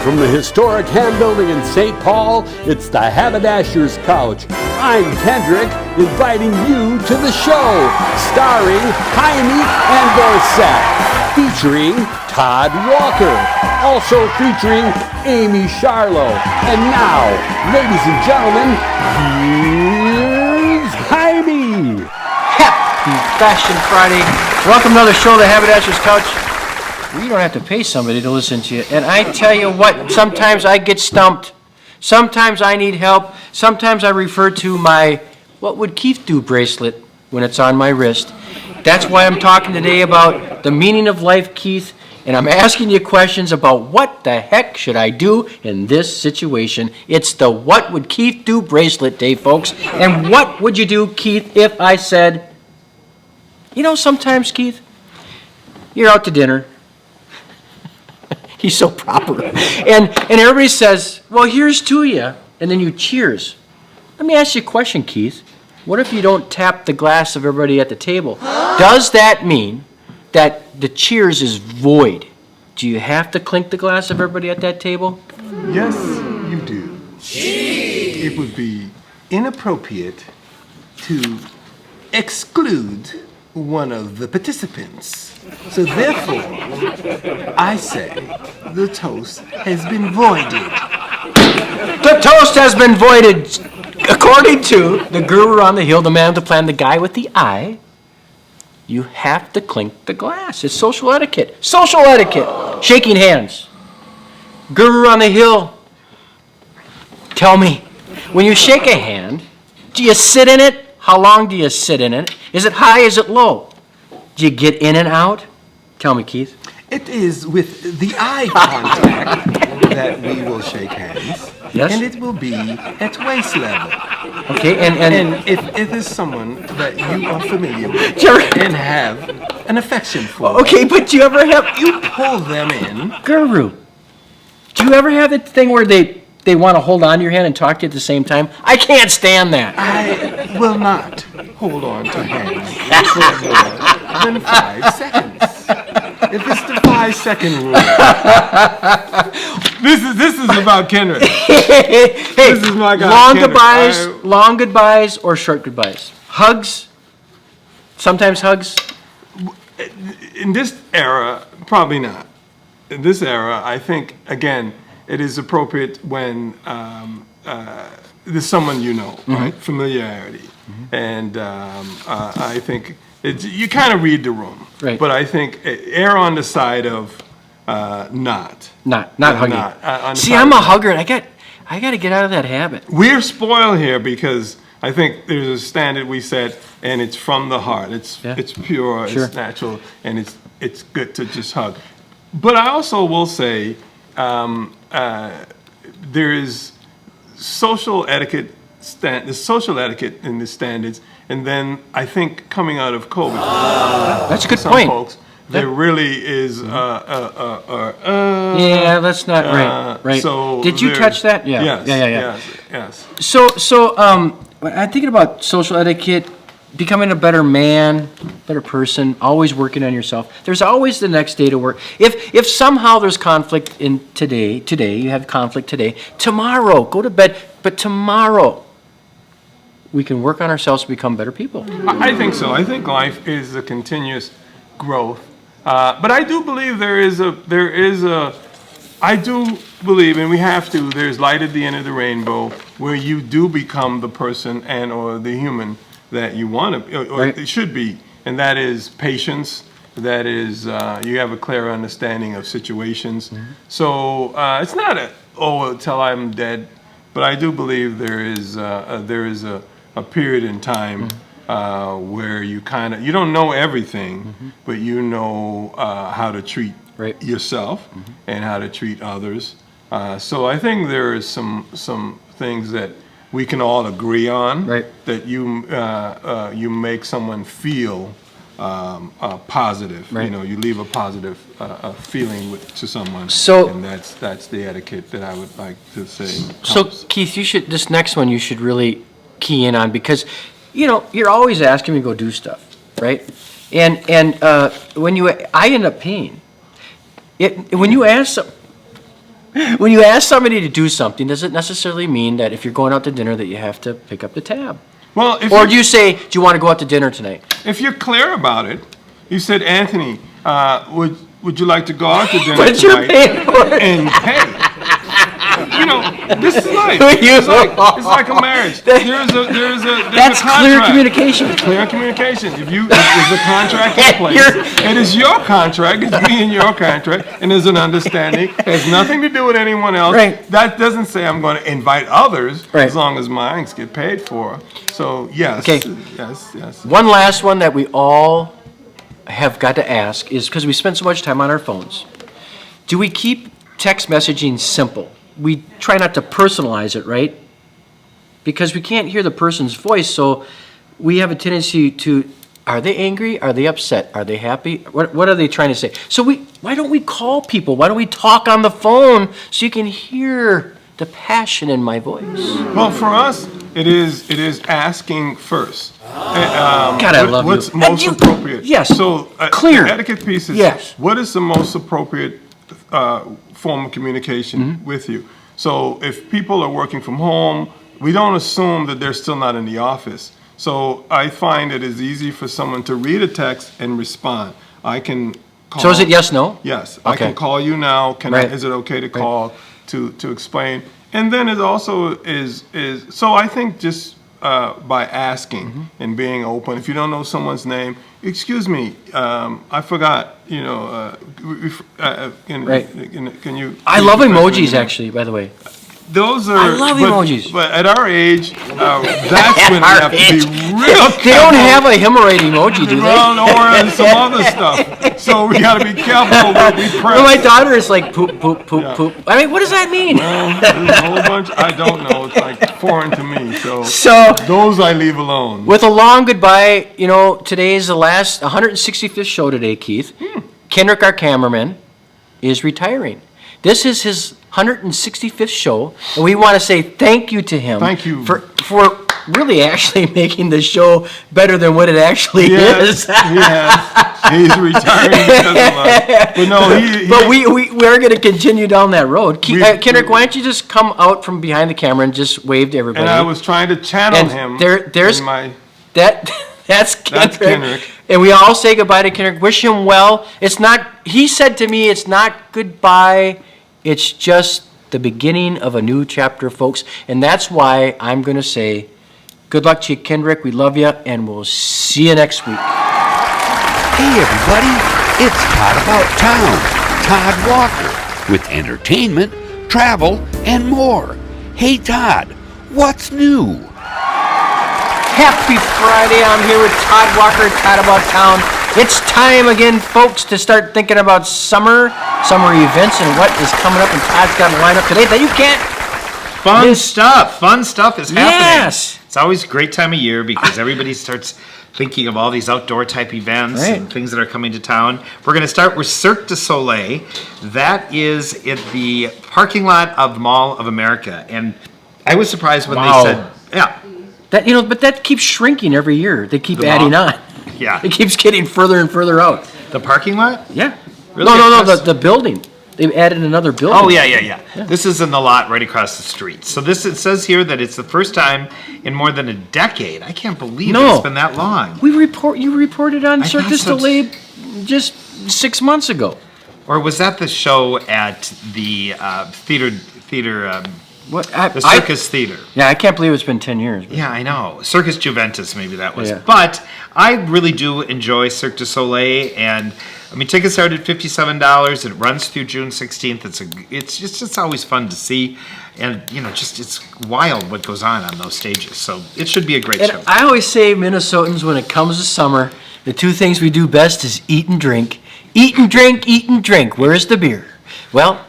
from the historic Ham Building in St. Paul, it's the Haberdasher's Couch. I'm Kendrick, inviting you to the show, starring Heimie and Dorset, featuring Todd Walker, also featuring Amye Scharlau. And now, ladies and gentlemen, here's Heimie. Happy Fashion Friday. Welcome to another show, the Haberdasher's Couch. We don't have to pay somebody to listen to you. And I tell you what, sometimes I get stumped. Sometimes I need help. Sometimes I refer to my "what would Keith do" bracelet when it's on my wrist. That's why I'm talking today about the meaning of life, Keith. And I'm asking you questions about what the heck should I do in this situation. It's the "what would Keith do" bracelet day, folks. And what would you do, Keith, if I said, you know, sometimes, Keith, you're out to dinner. He's so proper. And everybody says, well, here's to you. And then you cheers. Let me ask you a question, Keith. What if you don't tap the glass of everybody at the table? Does that mean that the cheers is void? Do you have to clink the glass of everybody at that table? Yes, you do. It would be inappropriate to exclude one of the participants. So therefore, I say the toast has been voided. The toast has been voided. According to the guru on the hill, the man with the plan, the guy with the eye, you have to clink the glass. It's social etiquette. Social etiquette. Shaking hands. Guru on the hill, tell me, when you shake a hand, do you sit in it? How long do you sit in it? Is it high? Is it low? Do you get in and out? Tell me, Keith. It is with the eye contact that we will shake hands. Yes. And it will be at waist level. Okay, And if it is someone that you are familiar with and have an affection for, okay, but do you ever have you pull them in. Guru? Do you ever have that thing where they want to hold on to your hand and talk to you at the same time? I can't stand that. I will not hold on to hands for more than 5 seconds. If it's the 5-second rule. This is about Kendrick. Hey, this is my guy. Long goodbyes or short goodbyes? Hugs? Sometimes hugs? In this era, probably not. In this era, I think, again, it is appropriate when there's someone you know, right? Familiarity. And I think you kind of read the room. Right. But I think err on the side of not hugging. See, I'm a hugger, and I got to get out of that habit. We're spoiled here because I think there's a standard we set, and it's from the heart. It's pure, Sure. It's natural, and it's good to just hug. But I also will say there is social etiquette. There's social etiquette in the standards, and then I think coming out of COVID, That's a good some point. folks, there really is Yeah, that's not right. So did you touch that? Yeah. Yes. So when I'm thinking about social etiquette, becoming a better man, better person, always working on yourself. There's always the next day to work. If somehow there's conflict in today, you have conflict today, tomorrow, go to bed, but tomorrow we can work on ourselves to become better people. I think so. I think life is a continuous growth. But I do believe I do believe, and we have to, there's light at the end of the rainbow where you do become the person and or the human that you want to, or Right. it should be. And that is patience. That is, you have a clear understanding of situations. So it's not till I'm dead. But I do believe there is a period in time where you don't know everything, but you know how to treat yourself and how to treat others. So I think there is some things that we can all agree on, that you make someone feel positive. Right. You know, you leave a positive feeling to someone. So- and that's the etiquette that I would like to say. So Keith, this next one you should really key in on, because you're always asking me to go do stuff, right? And when I end up paying. When you ask When you ask somebody to do something, does it necessarily mean that if you're going out to dinner that you have to pick up the tab? Well, Or do you say, do you want to go out to dinner tonight? if you're clear about it, you said, Anthony, would you like to go out to dinner But you're tonight paying for it. and pay? You know, this is life. You- It's like a marriage. There's That's a clear contract. communication. Clear communication. If there's a contract in place, it is your contract, it's me and your contract, and there's an understanding. It has nothing to do with anyone else. Right. That doesn't say I'm going to invite others, Right. as long as mine get paid for. So, yes. Okay. Yes. One last one that we all have got to ask is, because we spend so much time on our phones, do we keep text messaging simple? We try not to personalize it, right? Because we can't hear the person's voice, so we have a tendency to, are they angry? Are they upset? Are they happy? What are they trying to say? So why don't we call people? Why don't we talk on the phone so you can hear the passion in my voice? Well, for us, it is asking first. God, I love you. What's most appropriate? Yes. So, Clear. the etiquette piece is, Yes. what is the most appropriate form of communication Mm-hmm. with you? So, if people are working from home, we don't assume that they're still not in the office. So, I find it is easy for someone to read a text and respond. I can call. So is it yes, no? Yes, I Okay. can call you now. Right. Is it okay to call to explain? And then it also is so I think just by asking Mm-hmm. and being open. If you don't know someone's name, excuse me, I forgot. Right. Can you? I love refresh my emojis, memory? actually, by the way. Those are. I love emojis. But at our age, that's when we our have to age. be real careful. They don't have a hemorrhoid emoji, do they? Well, or some other stuff. So we got to be careful what we press. Well, my daughter is like poop, poop, poop, poop. I mean, what does that mean? There's a whole bunch. I don't know. It's like foreign to me. So So, those I leave alone. with a long goodbye, today is the last 165th show today, Keith. Kendrick, our cameraman, is retiring. This is his 165th show, and we want to say thank you to him. Thank you. For really actually making the show better than what it actually is. He's retiring because of us. But no, But we're going to continue down that road. Kendrick, why don't you just come out from behind the camera and just wave to everybody? and I was trying to channel And him. there's in my, that's Kendrick. Kendrick. And we all say goodbye to Kendrick. Wish him well. He said to me, it's not goodbye. It's just the beginning of a new chapter, folks. And that's why I'm going to say good luck to you, Kendrick. We love you, and we'll see you next week. Hey everybody, it's Todd About Town, Todd Walker, with entertainment, travel, and more. Hey Todd, what's new? Happy Friday. I'm here with Todd Walker, Todd About Town. It's time again, folks, to start thinking about summer events, and what is coming up. And Todd's got a lineup today that you can't. Fun stuff is happening. Yes. It's always a great time of year because everybody starts thinking of all these outdoor type events Right. and things that are coming to town. We're going to start with Cirque du Soleil. That is at the parking lot of the Mall of America. And I was surprised when Wow. they said, But that keeps shrinking every year. They keep The adding mall? on. Yeah. It keeps getting further and further out. the parking lot? Yeah. Really? No, That's- the building. They've added another building. Oh, yeah. This is in the lot right across the street. So it says here that it's the first time in more than a decade. I can't believe No. it's been that long. You reported on I Cirque thought du so. Soleil just 6 months ago. Or was that the show at the theater, What? the Circus Theater? Yeah, I can't believe it's been 10 years. Yeah, I know. Circus Juventus, maybe that was. Yeah. But I really do enjoy Cirque du Soleil, and I mean, tickets start at $57. It runs through June 16th. It's always fun to see, and it's wild what goes on those stages. So it should be a great And show. I always say, Minnesotans, when it comes to summer, the two things we do best is eat and drink. Eat and drink, eat and drink. Where's the beer? Well,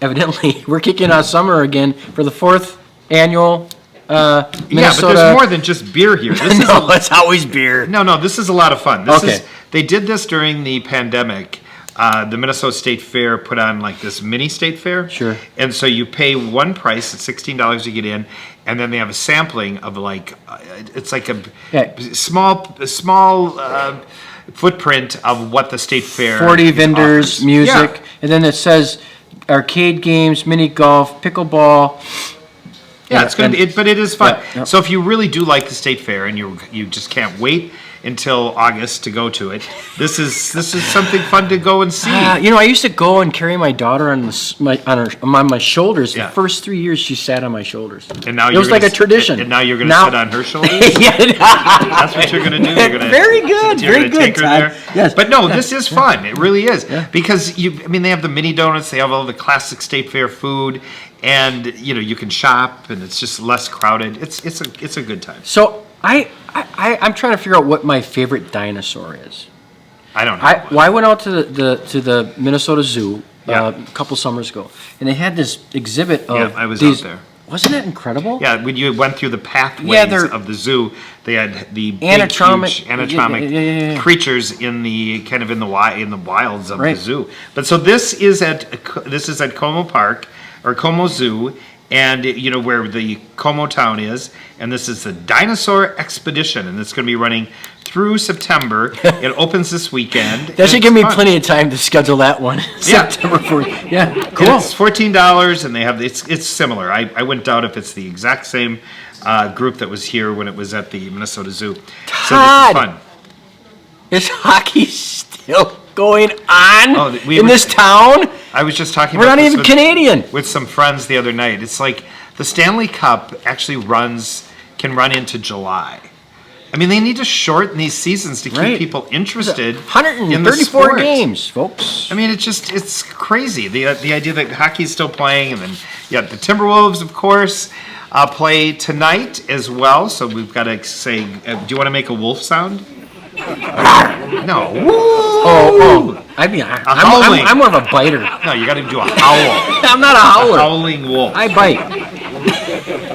evidently, we're kicking off summer again for the 4th annual Minnesota. Yeah, but there's more than just beer here. This is No, it's always beer. No, this is a lot of fun. Okay. They did this during the pandemic. The Minnesota State Fair put on like this mini state fair. Sure. And so you pay one price, it's $16 to get in, and then they have a sampling of it's like a Yeah. small footprint of what the state fair 40 vendors, offers. music, Yeah. and then it says arcade games, mini golf, pickleball. Yeah, it's going to be, but it is fun. Yeah. So if you really do like the state fair and you just can't wait until August to go to it, this is something fun to go and see. I used to go and carry my daughter on my shoulders. Yeah. The first 3 years, she sat on my shoulders. And now it was like a tradition. And now you're going to sit on her shoulders. Yeah, that's what you're going to do. You're going to very good, You're very going to good. take her there. Yes, but no, this is fun. It really is because they have the mini donuts. They have all the classic state fair food. And you can shop, and it's just less crowded. It's a good time. So I'm trying to figure out what my favorite dinosaur is. I don't know. I went out to the Minnesota Zoo a couple summers ago, and they had this exhibit of I was these. out there. Wasn't it incredible? Yeah, when you went through the pathways of the zoo, they had the Anatomic- big, huge anatomic yeah. creatures in the wilds of the zoo. But so this is at Como Park or Como Zoo, and where the Como town is, and this is the Dinosaur Expedition, and it's going to be running through September. It opens this weekend. That should give me plenty of time to schedule that one. Yeah. September 4th. Yeah, cool. And it's $14, and they have it's similar. I wouldn't doubt if it's the exact same group that was here when it was at the Minnesota Zoo. Todd, so this is fun. Is hockey still going on we in were- this town? I was just talking We're about not this even Canadian. with some friends the other night. It's like the Stanley Cup actually can run into July. I mean, they need to shorten these seasons to keep people interested in the 134 sport. games, folks. I mean, it's crazy. The idea that hockey's still playing, and then the Timberwolves, of course, play tonight as well. So we've got to say, do you want to make a wolf sound? No. Oh. I'm more of a biter. No, you got to do a howl. I'm not a howler. Howling wolf. I bite.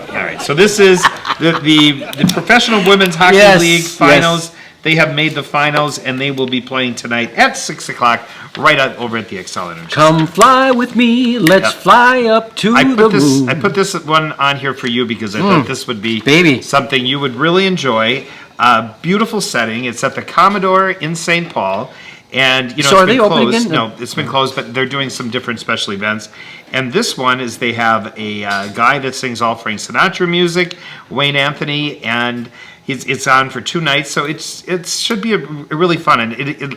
All right, so this is the Professional Women's Hockey League finals. Yes. They have made the finals, and they will be playing tonight at 6 o'clock right over at the Excel Energy. Come fly with me, let's fly up to the moon. I put this one on here for you because I thought this would be something you would really enjoy. Beautiful setting. It's at the Commodore in St. Paul. And, So are they open closed. again? No, it's been closed, but they're doing some different special events. And this one is they have a guy that sings all Frank Sinatra music, Wayne Anthony, and it's on for 2 nights. So it should be a really fun. And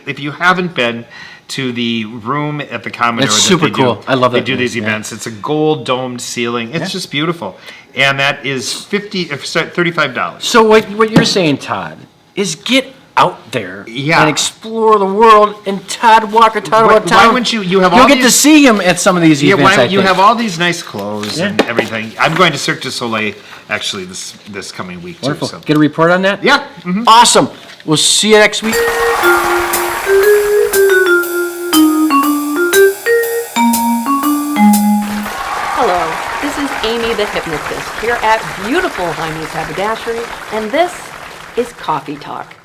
if you haven't been to the room at the Commodore, It's super cool. I love They that do place, these events. It's a gold domed ceiling. It's just beautiful. And that is $35. So what you're saying, Todd, is get out there Yeah. and explore the world. And Todd Walker, Todd About Town. Why wouldn't you have all You'll get these- to see him at some of these Yeah, events. why I you think. have all these nice clothes and everything. I'm going to Cirque du Soleil actually this coming week Wonderful. too. So. Get a report on that? Yeah. Mhm. Awesome. We'll see you next week. Hello, this is Amye the Hypnotist here at beautiful Heimie's Haberdashery, and this is Coffee Talk.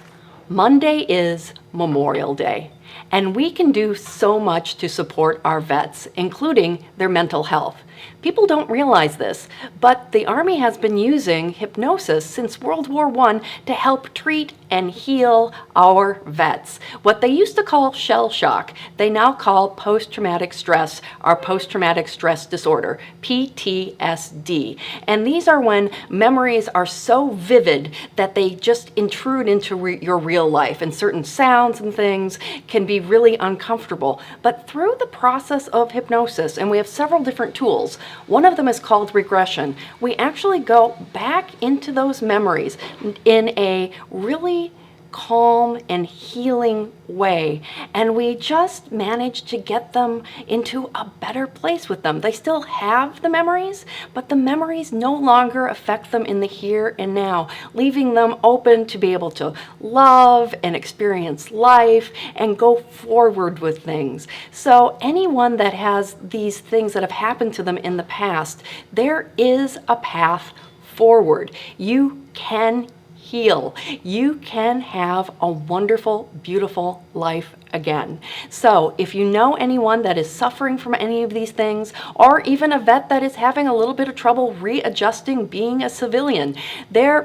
Monday is Memorial Day, and we can do so much to support our vets, including their mental health. People don't realize this, but the Army has been using hypnosis since World War I to help treat and heal our vets. What they used to call shell shock, they now call post-traumatic stress or post-traumatic stress disorder, PTSD. And these are when memories are so vivid that they just intrude into your real life, and certain sounds and things can be really uncomfortable. But through the process of hypnosis, and we have several different tools, one of them is called regression. We actually go back into those memories in a really calm and healing way, and we just manage to get them into a better place with them. They still have the memories, but the memories no longer affect them in the here and now, leaving them open to be able to love and experience life and go forward with things. So anyone that has these things that have happened to them in the past, there is a path forward. You can heal, you can have a wonderful, beautiful life again. So if you know anyone that is suffering from any of these things, or even a vet that is having a little bit of trouble readjusting being a civilian,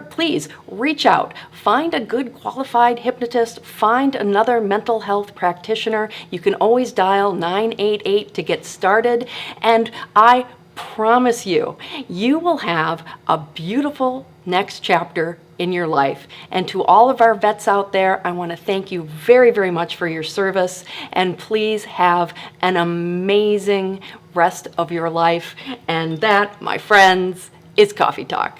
please reach out. Find a good qualified hypnotist, find another mental health practitioner. You can always dial 988 to get started, and I promise you, you will have a beautiful next chapter in your life. And to all of our vets out there, I want to thank you very, very much for your service, and please have an amazing rest of your life. And that, my friends, is Coffee Talk.